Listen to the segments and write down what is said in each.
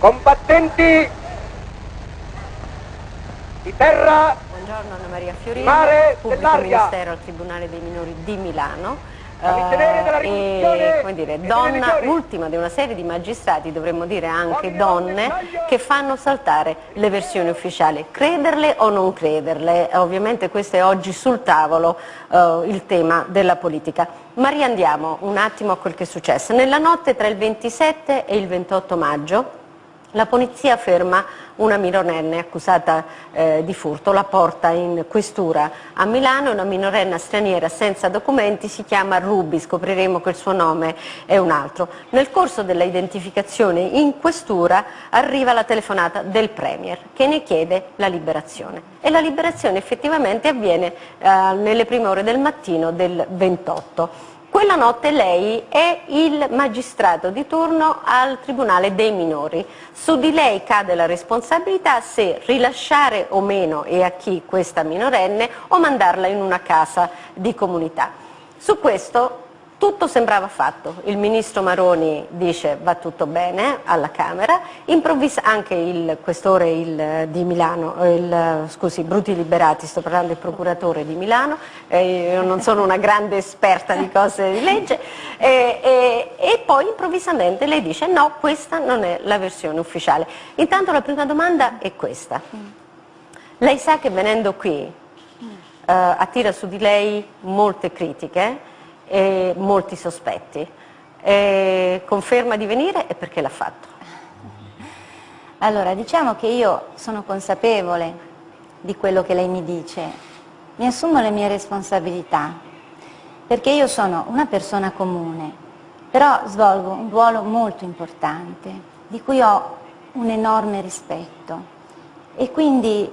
combattenti di terra, buongiorno Anna Maria Fiorino, mare, pubblico ministero al Tribunale dei Minori di Milano. e come dire, donna, l'ultima di una serie di magistrati, dovremmo dire anche donne, che fanno saltare le versioni ufficiali. Crederle o non crederle? Ovviamente questo è oggi sul tavolo il tema della politica. Ma riandiamo un attimo a quel che è successo. Nella notte tra il 27 e il 28 maggio la polizia ferma una minorenne accusata di furto, la porta in questura a Milano, è una minorenne straniera senza documenti, si chiama Ruby, scopriremo che il suo nome è un altro. Nel corso della identificazione in questura arriva la telefonata del Premier che ne chiede la liberazione e la liberazione effettivamente avviene nelle prime ore del mattino del 28. Quella notte lei è il magistrato di turno al Tribunale dei Minori. Su di lei cade la responsabilità se rilasciare o meno e a chi questa minorenne o mandarla in una casa di comunità. Su questo tutto sembrava fatto. Il ministro Maroni dice va tutto bene alla Camera, improvvisa anche il questore di Milano, scusi, Bruti Liberati, sto parlando del procuratore di Milano, io non sono una grande esperta di cose di legge, e poi improvvisamente lei dice no, questa non è la versione ufficiale. Intanto la prima domanda è questa. Lei sa che venendo qui attira su di lei molte critiche e molti sospetti. Conferma di venire e perché l'ha fatto? Allora, diciamo che io sono consapevole di quello che lei mi dice, mi assumo le mie responsabilità, perché io sono una persona comune, però svolgo un ruolo molto importante, di cui ho un enorme rispetto e quindi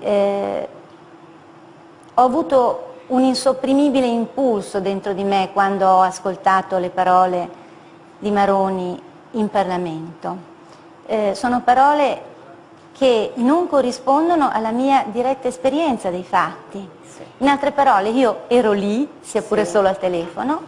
ho avuto un insopprimibile impulso dentro di me quando ho ascoltato le parole di Maroni in Parlamento. Sono parole che non corrispondono alla mia diretta esperienza dei fatti. Sì. In altre parole, io ero lì, sia pure solo al telefono,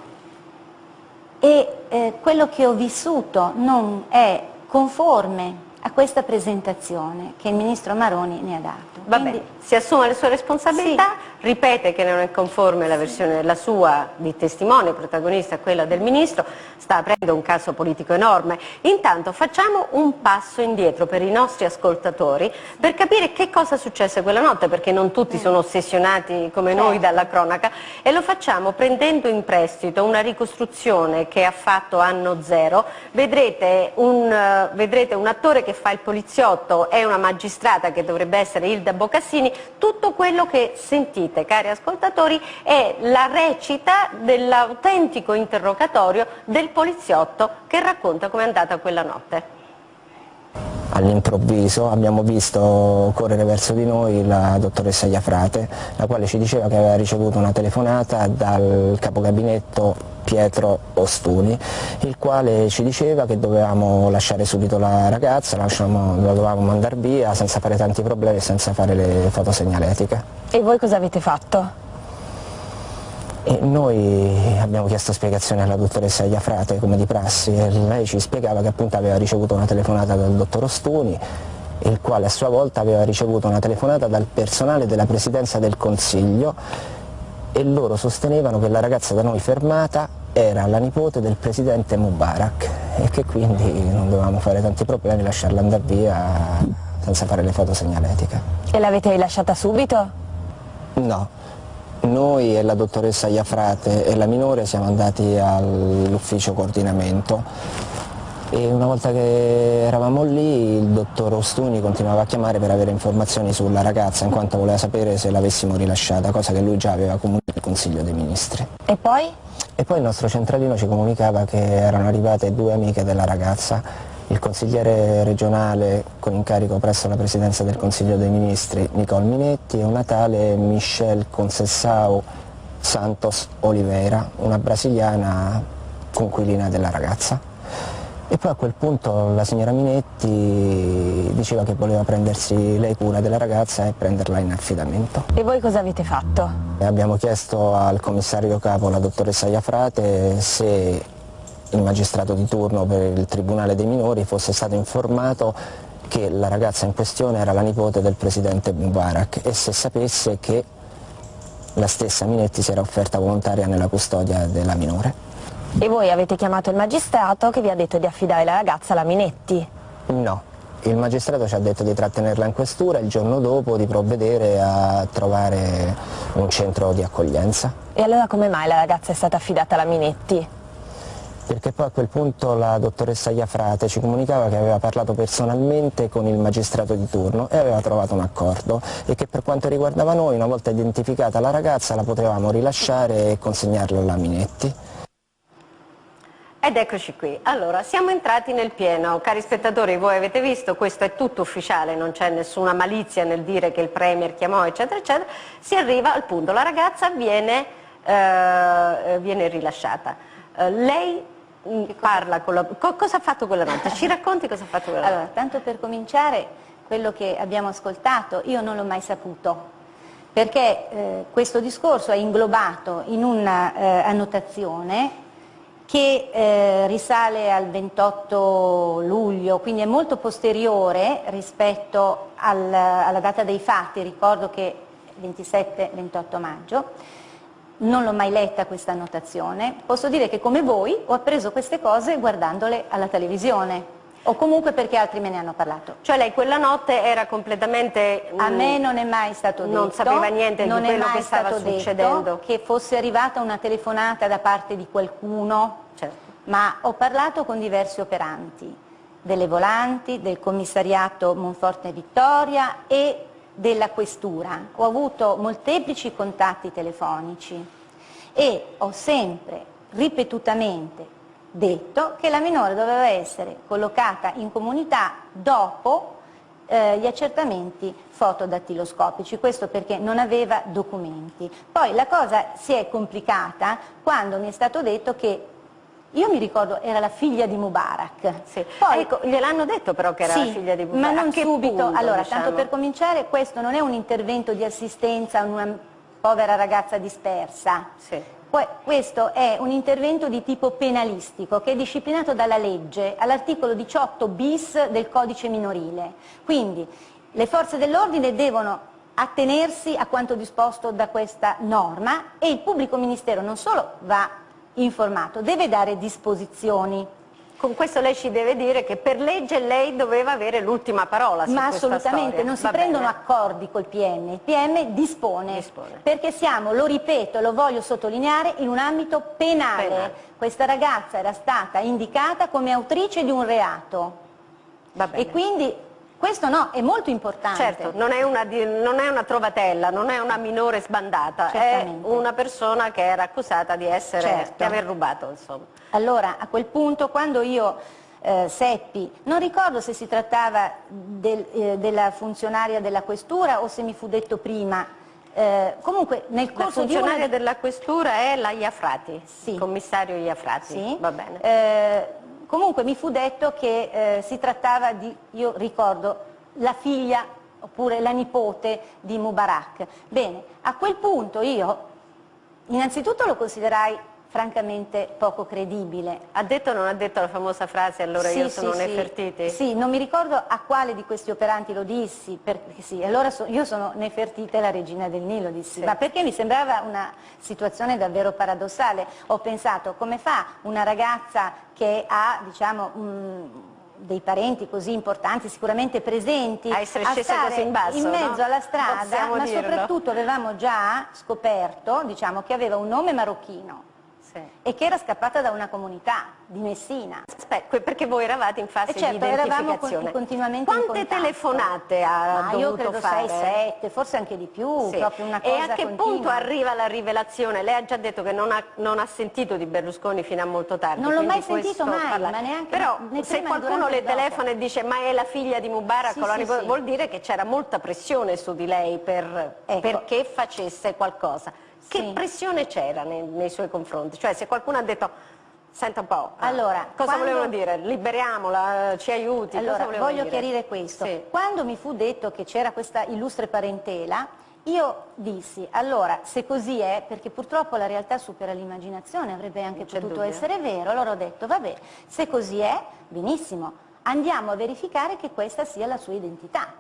e quello che ho vissuto non è conforme a questa presentazione che il ministro Maroni ne ha dato. Va bene, si assume le sue responsabilità, sì. Ripete che non è conforme la versione, la sua di testimone, protagonista, quella del ministro, sta aprendo un caso politico enorme. Intanto facciamo un passo indietro per i nostri ascoltatori per capire che cosa successe quella notte, perché non tutti sono ossessionati come noi dalla cronaca, e lo facciamo prendendo in prestito una ricostruzione che ha fatto Anno Zero. Vedrete un attore che fa il poliziotto e una magistrata che dovrebbe essere Ilda Bocassini. Tutto quello che sentite, cari ascoltatori, è la recita dell'autentico interrogatorio del poliziotto che racconta com'è andata quella notte. All'improvviso abbiamo visto correre verso di noi la dottoressa Iafrate, la quale ci diceva che aveva ricevuto una telefonata dal capogabinetto Pietro Ostuni, il quale ci diceva che dovevamo lasciare subito la ragazza, la dovevamo mandare via senza fare tanti problemi e senza fare le foto segnaletiche. E voi cosa avete fatto? E noi abbiamo chiesto spiegazioni alla dottoressa Iafrate come di prassi e lei ci spiegava che appunto aveva ricevuto una telefonata dal dottor Ostuni, il quale a sua volta aveva ricevuto una telefonata dal personale della Presidenza del Consiglio e loro sostenevano che la ragazza da noi fermata era la nipote del presidente Mubarak e che quindi non dovevamo fare tanti problemi, lasciarla andare via senza fare le foto segnaletiche. E l'avete rilasciata subito? No. Noi e la dottoressa Iafrate e la minore siamo andati all'ufficio coordinamento e una volta che eravamo lì il dottor Ostuni continuava a chiamare per avere informazioni sulla ragazza in quanto voleva sapere se l'avessimo rilasciata, cosa che lui già aveva comunicato al Consiglio dei Ministri. E poi? E poi il nostro centralino ci comunicava che erano arrivate due amiche della ragazza, il consigliere regionale con incarico presso la Presidenza del Consiglio dei Ministri Nicole Minetti e una tale Michelle Conceição Santos Oliveira, una brasiliana conquilina della ragazza. E poi a quel punto la signora Minetti diceva che voleva prendersi lei cura della ragazza e prenderla in affidamento. E voi cosa avete fatto? Abbiamo chiesto al commissario capo, la dottoressa Iafrate, se il magistrato di turno per il Tribunale dei Minori fosse stato informato che la ragazza in questione era la nipote del presidente Mubarak e se sapesse che la stessa Minetti si era offerta volontaria nella custodia della minore. E voi avete chiamato il magistrato che vi ha detto di affidare la ragazza alla Minetti? No, il magistrato ci ha detto di trattenerla in questura e il giorno dopo di provvedere a trovare un centro di accoglienza. E allora come mai la ragazza è stata affidata alla Minetti? Perché poi a quel punto la dottoressa Iafrate ci comunicava che aveva parlato personalmente con il magistrato di turno e aveva trovato un accordo e che per quanto riguardava noi, una volta identificata la ragazza, la potevamo rilasciare e consegnarla alla Minetti. Ed eccoci qui, allora siamo entrati nel pieno, cari spettatori, voi avete visto, questo è tutto ufficiale, non c'è nessuna malizia nel dire che il Premier chiamò eccetera eccetera, si arriva al punto, la ragazza viene rilasciata. Lei parla con la... cosa ha fatto quella notte? Ci racconti cosa ha fatto quella notte? Allora, tanto per cominciare, quello che abbiamo ascoltato io non l'ho mai saputo, perché questo discorso è inglobato in una annotazione che risale al 28 luglio, quindi è molto posteriore rispetto alla data dei fatti, ricordo che 27-28 maggio, non l'ho mai letta questa annotazione, posso dire che come voi ho appreso queste cose guardandole alla televisione, o comunque perché altri me ne hanno parlato. Cioè lei quella notte era completamente... A me non è mai stato detto, non sapeva niente di quello che stava succedendo. Che fosse arrivata una telefonata da parte di qualcuno, Certo. ma ho parlato con diversi operanti, delle volanti, del commissariato Monforte Vittoria e della questura. Ho avuto molteplici contatti telefonici e ho sempre, ripetutamente, detto che la minore doveva essere collocata in comunità dopo gli accertamenti fotodattiloscopici, questo perché non aveva documenti. Poi la cosa si è complicata quando mi è stato detto che, io mi ricordo, era la figlia di Mubarak. Sì. Poi, ecco, gliel'hanno detto però che era sì, la figlia di Mubarak. ma non A che subito. punto, Allora, diciamo? tanto per cominciare, questo non è un intervento di assistenza a una povera ragazza dispersa. Sì. Questo è un intervento di tipo penalistico che è disciplinato dalla legge all'articolo 18 bis del codice minorile. Quindi le forze dell'ordine devono attenersi a quanto disposto da questa norma e il pubblico ministero non solo va informato, deve dare disposizioni. Con questo lei ci deve dire che per legge lei doveva avere l'ultima parola su Ma questa assolutamente, storia. non si Va prendono bene. accordi col PM, il PM dispone, perché siamo, lo ripeto e lo voglio sottolineare, in un ambito penale. Questa ragazza era stata indicata come autrice di un reato. Va bene. E quindi questo no, è molto importante. Certo, non è una trovatella, non è una minore sbandata, Certamente. è una persona che era accusata di essere, Certo. di aver rubato, insomma. Allora, a quel punto, quando io seppi, non ricordo se si trattava della funzionaria della questura o se mi fu detto prima, comunque nel La corso di funzionaria della questura è la Iafrati, Sì. il commissario Iafrati, Sì. va bene. Comunque mi fu detto che si trattava di, io ricordo, la figlia oppure la nipote di Mubarak. Bene, a quel punto io innanzitutto lo considerai francamente poco credibile. Ha detto o non ha detto la famosa frase allora Sì, io sono sì, Nefertiti? Sì, non mi ricordo a quale di questi operanti lo dissi, perché sì, allora io sono Nefertiti, la regina del Nilo, dissi, Sì. ma perché mi sembrava una situazione davvero paradossale. Ho pensato, come fa una ragazza che ha, diciamo, dei parenti così importanti, sicuramente presenti, a essere scesa stare così in basso, in mezzo no? alla strada, Possiamo ma dirlo. soprattutto avevamo già scoperto, diciamo, che aveva un nome marocchino. Sì. E che era scappata da una comunità di Messina. Aspetta, perché voi eravate in fase certo, di eravamo identificazione. continuamente in Quante contatto. telefonate ha dovuto io credo fare? 6-7, forse anche di più, Sì. proprio una cosa E a che continua. punto arriva la rivelazione? Lei ha già detto che non ha sentito di Berlusconi fino a molto tardi. Non l'ho mai quindi sentito questo mai, parla- ma neanche Però né se prima, qualcuno durante le e dopo. telefona e dice ma è la figlia di Mubarak, Sì, o la sì, nipote", sì. vuol dire che c'era molta pressione su di lei Ecco. perché facesse qualcosa. Che Sì. pressione c'era nei suoi confronti? Cioè se qualcuno ha detto senta un po', Allora, cosa quando- volevano dire? Liberiamola, ci aiuti? Allora, cosa volevano voglio dire? chiarire questo. Sì. Quando mi fu detto che c'era questa illustre parentela, io dissi, allora, se così è, perché purtroppo la realtà supera l'immaginazione, avrebbe anche Non c'è potuto dubbio. essere vero, allora ho detto, vabbè, se così è, benissimo, andiamo a verificare che questa sia la sua identità.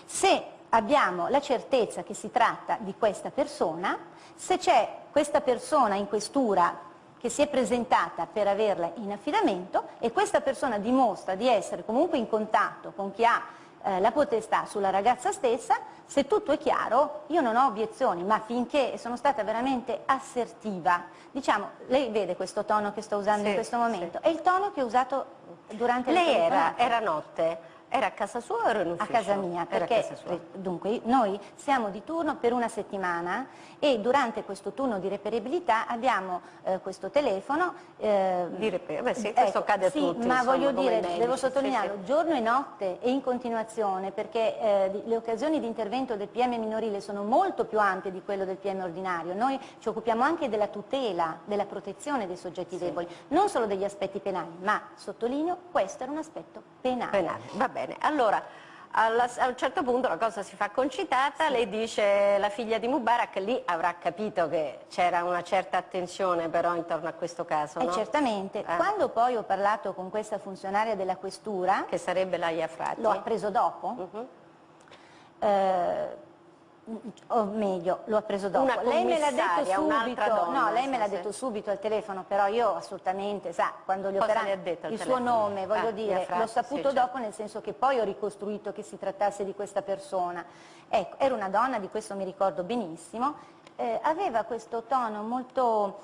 Se abbiamo la certezza che si tratta di questa persona, se c'è questa persona in questura che si è presentata per averla in affidamento e questa persona dimostra di essere comunque in contatto con chi ha la potestà sulla ragazza stessa, se tutto è chiaro io non ho obiezioni, ma finché sono stata veramente assertiva, diciamo, lei vede questo tono che sto usando in questo momento, è il tono che ho usato durante le telefonate. Era notte? Era a casa sua o era in ufficio? A casa mia, perché dunque noi siamo di turno per una settimana e durante questo turno di reperibilità abbiamo questo telefono. Questo accade a tutti. Ma insomma, voglio dire, medici, devo sottolinearlo, giorno e notte e in continuazione, perché le occasioni di intervento del PM minorile sono molto più ampie di quello del PM ordinario. Noi ci occupiamo anche della tutela, della protezione dei soggetti deboli, non solo degli aspetti penali, ma sottolineo, questo era un aspetto penale. Va bene, allora a un certo punto la cosa si fa concitata, lei dice la figlia di Mubarak, lì avrà capito che c'era una certa attenzione però intorno a questo caso, no? Certamente, quando poi ho parlato con questa funzionaria della questura, che sarebbe la Iafrati, l'ho appreso dopo, o meglio, l'ho appreso dopo. Una lei me l'ha detto subito, donna, no, lei me l'ha detto subito al telefono, però io assolutamente, sa, quando gli operanti, il suo nome, voglio dire, l'ho saputo dopo, nel senso che poi ho ricostruito che si trattasse di questa persona. Ecco, era una donna, di questo mi ricordo benissimo, aveva questo tono molto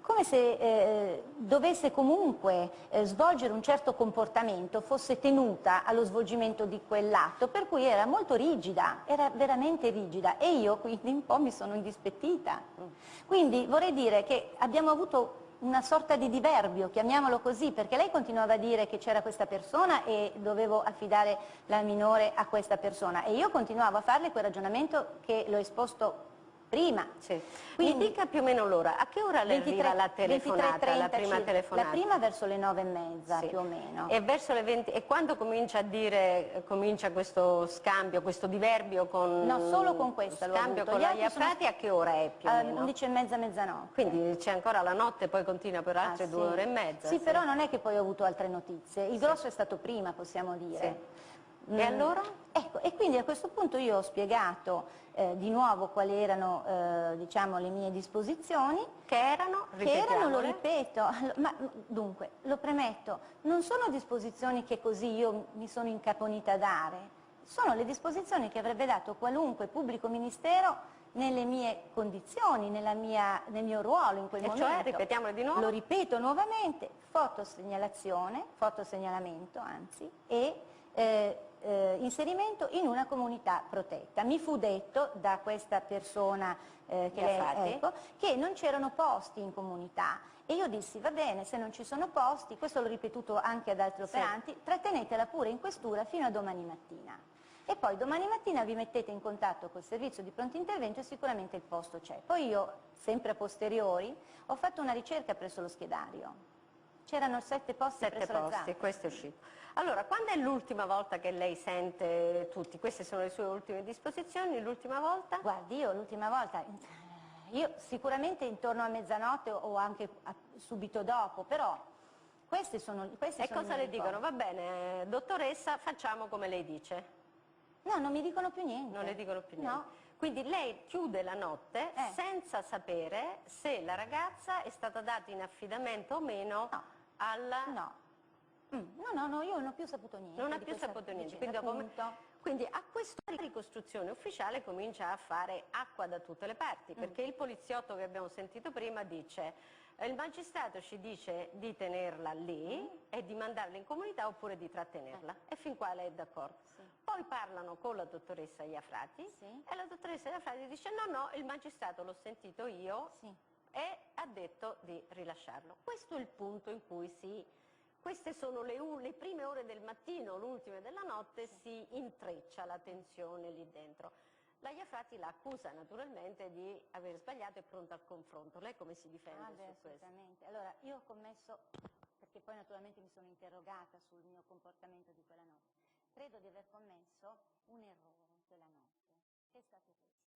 come se dovesse comunque svolgere un certo comportamento, fosse tenuta allo svolgimento di quell'atto, per cui era molto rigida, era veramente rigida e io quindi un po' mi sono indispettita. Quindi vorrei dire che abbiamo avuto una sorta di diverbio, chiamiamolo così, perché lei continuava a dire che c'era questa persona e dovevo affidare la minore a questa persona e io continuavo a farle quel ragionamento che l'ho esposto prima. Quindi mi dica più o meno l'ora, a che ora le arriva la telefonata, la prima telefonata? La prima verso le 9:30 più o meno. E verso le 20, e quando comincia a dire, comincia questo scambio, questo diverbio con... No, solo con questa l'ho avuto. Con la Iafrati a che ora è più o meno? 11:30, mezzanotte. Quindi c'è ancora la notte, poi continua per altre 2 ore e mezza. Sì, però non è che poi ho avuto altre notizie, il grosso è stato prima, possiamo dire. E allora? Ecco, e quindi a questo punto io ho spiegato di nuovo quali erano diciamo, le mie disposizioni. Che erano, lo ripeto, ma dunque, lo premetto, non sono disposizioni che così io mi sono incaponita a dare, sono le disposizioni che avrebbe dato qualunque pubblico ministero nelle mie condizioni, nel mio ruolo in quel momento. Cioè, ripetiamolo di nuovo? Lo ripeto nuovamente, fotosegnalamento anzi, e inserimento in una comunità protetta. Mi fu detto da questa persona che non c'erano posti in comunità e io dissi va bene, se non ci sono posti, questo l'ho ripetuto anche ad altri operanti, trattenetela pure in questura fino a domani mattina. E poi domani mattina vi mettete in contatto col servizio di pronto intervento e sicuramente il posto c'è. Poi io, sempre a posteriori, ho fatto una ricerca presso lo schedario. C'erano 7 posti presso la ZAP. Questo è uscito. Allora, quando è l'ultima volta che lei sente tutti? Queste sono le sue ultime disposizioni, l'ultima volta? Guardi, io l'ultima volta, io sicuramente intorno a mezzanotte o anche subito dopo, però questi sono i E cosa le dicono? Va bene, dottoressa, facciamo come lei dice. No, non mi dicono più niente. Non le dicono più niente? No. Quindi lei chiude la notte senza sapere se la ragazza è stata data in affidamento o meno alla... No, io non ho più saputo niente. Non ha più saputo niente, quindi a questa ricostruzione ufficiale comincia a fare acqua da tutte le parti, perché il poliziotto che abbiamo sentito prima dice il magistrato ci dice di tenerla lì e di mandarla in comunità oppure di trattenerla e fin qua lei è d'accordo. Poi parlano con la dottoressa Iafrati e la dottoressa Iafrati dice no, il magistrato l'ho sentito io e ha detto di rilasciarlo. Questo è il punto in cui queste sono le prime ore del mattino, l'ultime della notte, si intreccia la tensione lì dentro. La Iafrati la accusa naturalmente di aver sbagliato e è pronta al confronto. Lei come si difende su questo? Assolutamente. Allora, io ho commesso, perché poi naturalmente mi sono interrogata sul mio comportamento di quella notte, credo di aver commesso un errore quella notte, che è stato questo.